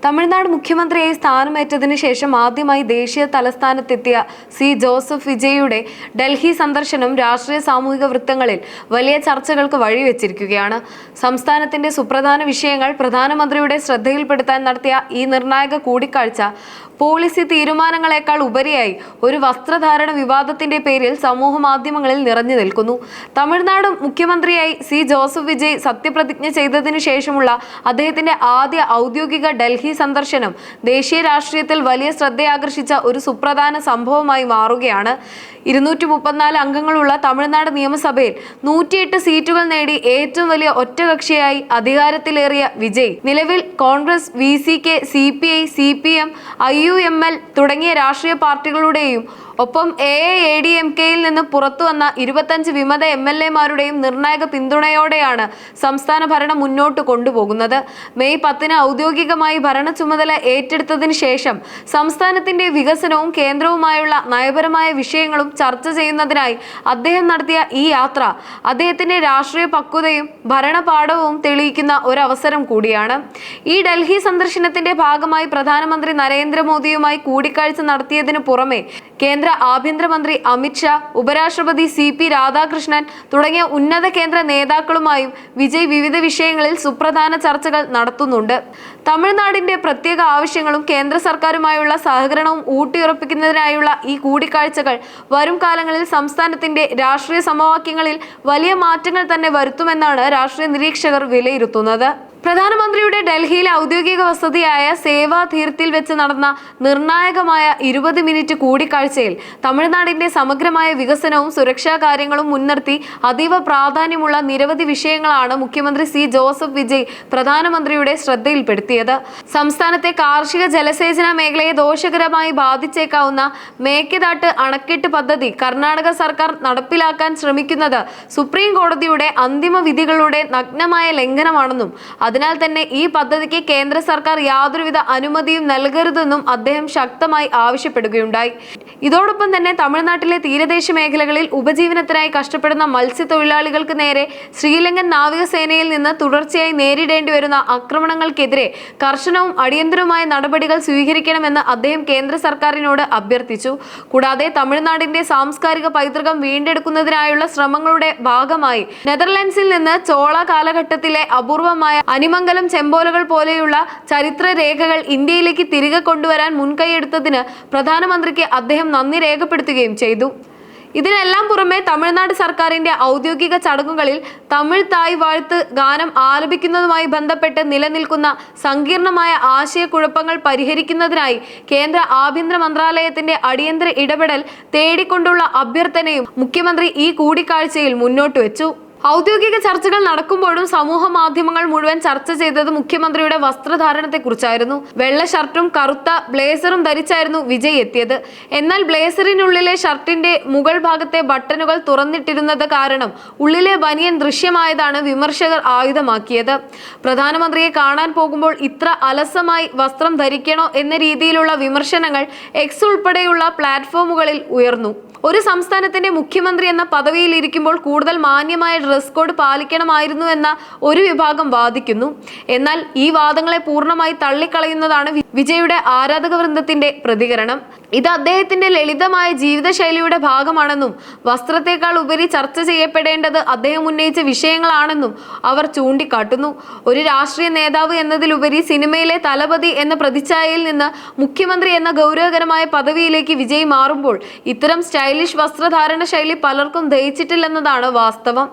തമിഴ്നാട് മുഖ്യമന്ത്രിയായി സ്ഥാനമേറ്റതിനു ശേഷം ആദ്യമായി ദേശീയ തലസ്ഥാനത്തെത്തിയ സി ജോസഫ് വിജയിയുടെ ഡൽഹി സന്ദർശനം രാഷ്ട്രീയ സാമൂഹിക വൃത്തങ്ങളിൽ വലിയ ചർച്ചകൾക്ക് വഴിവെച്ചിരിക്കുകയാണ്. സംസ്ഥാനത്തിന്റെ സുപ്രധാന വിഷയങ്ങൾ പ്രധാനമന്ത്രിയുടെ ശ്രദ്ധയിൽപ്പെടുത്താൻ നടത്തിയ ഈ നിർണായക കൂടിക്കാഴ്ച പോളിസി തീരുമാനങ്ങളെക്കാൾ ഉപരിയായി ഒരു വസ്ത്രധാരണ വിവാദത്തിന്റെ പേരിൽ സമൂഹ മാധ്യമങ്ങളിൽ നിറഞ്ഞു നിൽക്കുന്നു. തമിഴ്നാട് മുഖ്യമന്ത്രിയായി സി ജോസഫ് വിജയ് സത്യപ്രതിജ്ഞ ചെയ്തതിനു ശേഷമുള്ള അദ്ദേഹത്തിന്റെ ആദ്യ ഔദ്യോഗിക ഡൽഹി സന്ദർശനം ദേശീയ രാഷ്ട്രീയത്തിൽ വലിയ ശ്രദ്ധയാകർഷിച്ച ഒരു സുപ്രധാന സംഭവമായി മാറുകയാണ്. 234 അംഗങ്ങളുള്ള തമിഴ്നാട് നിയമസഭയിൽ 108 സീറ്റുകൾ നേടി ഏറ്റവും വലിയ ഒറ്റകക്ഷിയായി അധികാരത്തിലേറിയ വിജയ് നിലവിൽ Congress, VCK, CPI, CPM, IUML തുടങ്ങിയ രാഷ്ട്രീയ പാർട്ടികളുടെയും ഒപ്പം AIADMKയിൽ നിന്ന് പുറത്തു വന്ന 25 വിമത MLA-മാരുടെയും നിർണായക പിന്തുണയോടെയാണ് സംസ്ഥാന ഭരണം മുന്നോട്ട് കൊണ്ടുപോകുന്നത്. മെയ് 10 ഔദ്യോഗികമായി ഭരണ ചുമതല ഏറ്റെടുത്തതിന് ശേഷം സംസ്ഥാനത്തിന്റെ വികസനവും കേന്ദ്രവുമായുള്ള നയപരമായ വിഷയങ്ങളും ചർച്ച ചെയ്യുന്നതിനായി അദ്ദേഹം നടത്തിയ ഈ യാത്ര അദ്ദേഹത്തിന്റെ രാഷ്ട്രീയ പക്വതയും ഭരണപാഠവും തെളിയിക്കുന്ന ഒരവസരം കൂടിയാണ്. ഈ ഡൽഹി സന്ദർശനത്തിന്റെ ഭാഗമായി പ്രധാനമന്ത്രി നരേന്ദ്രമോദിയുമായി കൂടിക്കാഴ്ച നടത്തിയതിനു പുറമെ കേന്ദ്ര ആഭ്യന്തരമന്ത്രി അമിത് ഷാ, ഉപരാഷ്ട്രപതി CP രാധാകൃഷ്ണൻ തുടങ്ങിയ ഉന്നത കേന്ദ്ര നേതാക്കളുമായും വിജയ് വിവിധ വിഷയങ്ങളിൽ സുപ്രധാന ചർച്ചകൾ നടത്തുന്നുണ്ട്. തമിഴ്നാടിന്റെ പ്രത്യേക ആവശ്യങ്ങളും കേന്ദ്ര സർക്കാരുമായുള്ള സഹകരണവും ഊട്ടിയുറപ്പിക്കുന്നതിനായുള്ള ഈ കൂടിക്കാഴ്ചകൾ വരും കാലങ്ങളിൽ സംസ്ഥാനത്തിന്റെ രാഷ്ട്രീയ സമവാക്യങ്ങളിൽ വലിയ മാറ്റങ്ങൾ തന്നെ വരുത്തുമെന്നാണ് രാഷ്ട്രീയ നിരീക്ഷകർ വിലയിരുത്തുന്നത്. പ്രധാനമന്ത്രിയുടെ ഡൽഹിയിലെ ഔദ്യോഗിക വസതിയായ സേവാ തീർത്ഥിൽ വെച്ച് നടന്ന നിർണായകമായ 20 മിനിറ്റ് കൂടിക്കാഴ്ചയിൽ തമിഴ്നാടിന്റെ സമഗ്രമായ വികസനവും സുരക്ഷാ കാര്യങ്ങളും മുൻനിർത്തി അതീവ പ്രാധാന്യമുള്ള നിരവധി വിഷയങ്ങളാണ് മുഖ്യമന്ത്രി സി ജോസഫ് വിജയ് പ്രധാനമന്ത്രിയുടെ ശ്രദ്ധയിൽപ്പെടുത്തിയത്. സംസ്ഥാനത്തെ കാർഷിക ജലസേചന മേഖലയെ ദോഷകരമായി ബാധിച്ചേക്കാവുന്ന മേക്കെദാട്ട് അണക്കെട്ട് പദ്ധതി കർണാടക സർക്കാർ നടപ്പിലാക്കാൻ ശ്രമിക്കുന്നത് സുപ്രീം കോടതിയുടെ അന്തിമ വിധികളുടെ നഗ്നമായ ലംഘനമാണെന്നും അതിനാൽ തന്നെ ഈ പദ്ധതിക്ക് കേന്ദ്ര സർക്കാർ യാതൊരുവിധ അനുമതിയും നൽകരുതെന്നും അദ്ദേഹം ശക്തമായി ആവശ്യപ്പെടുകയുണ്ടായി. ഇതോടൊപ്പം തന്നെ തമിഴ്നാട്ടിലെ തീരദേശ മേഖലകളിൽ ഉപജീവനത്തിനായി കഷ്ടപ്പെടുന്ന മത്സ്യത്തൊഴിലാളികൾക്ക് നേരെ ശ്രീലങ്കൻ നാവികസേനയിൽ നിന്ന് തുടർച്ചയായി നേരിടേണ്ടി വരുന്ന ആക്രമണങ്ങൾക്കെതിരെ കർശനവും അടിയന്തരവുമായ നടപടികൾ സ്വീകരിക്കണമെന്ന് അദ്ദേഹം കേന്ദ്ര സർക്കാരിനോട് അഭ്യർത്ഥിച്ചു. കൂടാതെ തമിഴ്നാടിന്റെ സാംസ്കാരിക പൈതൃകം വീണ്ടെടുക്കുന്നതിനായുള്ള ശ്രമങ്ങളുടെ ഭാഗമായി നെതർലൻഡ്സിൽ നിന്ന് ചോള കാലഘട്ടത്തിലെ അപൂർവമായ അനിമംഗലം ചെമ്പോലകൾ പോലെയുള്ള ചരിത്ര രേഖകൾ ഇന്ത്യയിലേക്ക് തിരികെ കൊണ്ടുവരാൻ മുൻകൈയെടുത്തതിന് പ്രധാനമന്ത്രിക്ക് അദ്ദേഹം നന്ദി രേഖപ്പെടുത്തുകയും ചെയ്തു. ഇതിനെല്ലാം പുറമെ തമിഴ്നാട് സർക്കാരിന്റെ ഔദ്യോഗിക ചടങ്ങുകളിൽ തമിഴ് തായ് വാഴ്ത്ത് ഗാനം ആലപിക്കുന്നതുമായി ബന്ധപ്പെട്ട് നിലനിൽക്കുന്ന സങ്കീർണമായ ആശയക്കുഴപ്പങ്ങൾ പരിഹരിക്കുന്നതിനായി കേന്ദ്ര ആഭ്യന്തര മന്ത്രാലയത്തിന്റെ അടിയന്തര ഇടപെടൽ തേടിക്കൊണ്ടുള്ള അഭ്യർത്ഥനയും മുഖ്യമന്ത്രി ഈ കൂടിക്കാഴ്ചയിൽ മുന്നോട്ട് വെച്ചു. ഔദ്യോഗിക ചർച്ചകൾ നടക്കുമ്പോഴും സമൂഹ മാധ്യമങ്ങൾ മുഴുവൻ ചർച്ച ചെയ്തത് മുഖ്യമന്ത്രിയുടെ വസ്ത്രധാരണത്തെക്കുറിച്ചായിരുന്നു. വെള്ള ഷർട്ടും കറുത്ത ബ്ലേസറും ധരിച്ചായിരുന്നു വിജയ് എത്തിയത്. എന്നാൽ ബ്ലേസറിനുള്ളിലെ ഷർട്ടിന്റെ മുകൾ ഭാഗത്തെ ബട്ടണുകൾ തുറന്നിട്ടിരുന്നത് കാരണം ഉള്ളിലെ ബനിയൻ ദൃശ്യമായതാണ് വിമർശകർ ആയുധമാക്കിയത്. പ്രധാനമന്ത്രിയെ കാണാൻ പോകുമ്പോൾ ഇത്ര അലസമായി വസ്ത്രം ധരിക്കണോ എന്ന രീതിയിലുള്ള വിമർശനങ്ങൾ എക്സ് ഉൾപ്പെടെയുള്ള പ്ലാറ്റ്ഫോമുകളിൽ ഉയർന്നു. ഒരു സംസ്ഥാനത്തിന്റെ മുഖ്യമന്ത്രി എന്ന പദവിയിൽ ഇരിക്കുമ്പോൾ കൂടുതൽ മാന്യമായ ഡ്രസ് കോഡ് പാലിക്കണമായിരുന്നു എന്ന ഒരു വിഭാഗം വാദിക്കുന്നു. എന്നാൽ ഈ വാദങ്ങളെ പൂർണ്ണമായി തള്ളിക്കളയുന്നതാണ് വിജയുടെ ആരാധക വൃന്ദത്തിന്റെ പ്രതികരണം. ഇത് അദ്ദേഹത്തിന്റെ ലളിതമായ ജീവിതശൈലിയുടെ ഭാഗമാണെന്നും വസ്ത്രത്തെക്കാൾ ഉപരി ചർച്ച ചെയ്യപ്പെടേണ്ടത് അദ്ദേഹം ഉന്നയിച്ച വിഷയങ്ങളാണെന്നും അവർ ചൂണ്ടിക്കാട്ടുന്നു. ഒരു രാഷ്ട്രീയ നേതാവ് എന്നതിലുപരി സിനിമയിലെ തലപതി എന്ന പ്രതിച്ഛായയിൽ നിന്ന് മുഖ്യമന്ത്രി എന്ന ഗൗരവകരമായ പദവിയിലേക്ക് വിജയ് മാറുമ്പോൾ ഇത്തരം സ്റ്റൈലിഷ് വസ്ത്രധാരണ ശൈലി പലർക്കും ദഹിച്ചിട്ടില്ലെന്നതാണ് വാസ്തവം.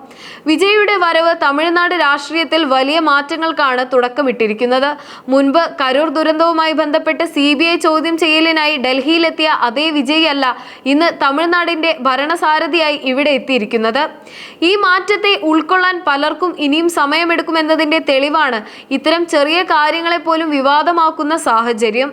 വിജയുടെ വരവ് തമിഴ്നാട് രാഷ്ട്രീയത്തിൽ വലിയ മാറ്റങ്ങൾക്കാണ് തുടക്കമിട്ടിരിക്കുന്നത്. മുൻപ് കരൂർ ദുരന്തവുമായി ബന്ധപ്പെട്ട് CBI ചോദ്യം ചെയ്യലിനായി ഡൽഹിയിലെത്തിയ അതേ വിജയ് അല്ല ഇന്ന് തമിഴ്നാടിന്റെ ഭരണസാരഥിയായി ഇവിടെ എത്തിയിരിക്കുന്നത്. ഈ മാറ്റത്തെ ഉൾക്കൊള്ളാൻ പലർക്കും ഇനിയും സമയമെടുക്കുമെന്നതിന്റെ തെളിവാണ് ഇത്തരം ചെറിയ കാര്യങ്ങളെ പോലും വിവാദമാക്കുന്ന സാഹചര്യം.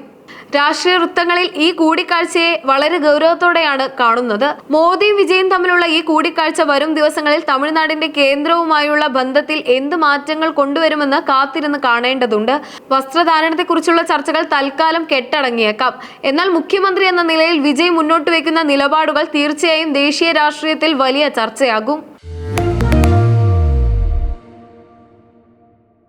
രാഷ്ട്രീയ വൃത്തങ്ങളിൽ ഈ കൂടിക്കാഴ്ചയെ വളരെ ഗൗരവത്തോടെയാണ് കാണുന്നത്. മോദിയും വിജയും തമ്മിലുള്ള ഈ കൂടിക്കാഴ്ച വരും ദിവസങ്ങളിൽ തമിഴ്നാടിന്റെ കേന്ദ്രവുമായുള്ള ബന്ധത്തിൽ എന്ത് മാറ്റങ്ങൾ കൊണ്ടുവരുമെന്ന് കാത്തിരുന്ന് കാണേണ്ടതുണ്ട്. വസ്ത്രധാരണത്തെക്കുറിച്ചുള്ള ചർച്ചകൾ തൽക്കാലം കെട്ടടങ്ങിയേക്കാം. എന്നാൽ മുഖ്യമന്ത്രി എന്ന നിലയിൽ വിജയ് മുന്നോട്ട് വയ്ക്കുന്ന നിലപാടുകൾ തീർച്ചയായും ദേശീയ രാഷ്ട്രീയത്തിൽ വലിയ ചർച്ചയാകും.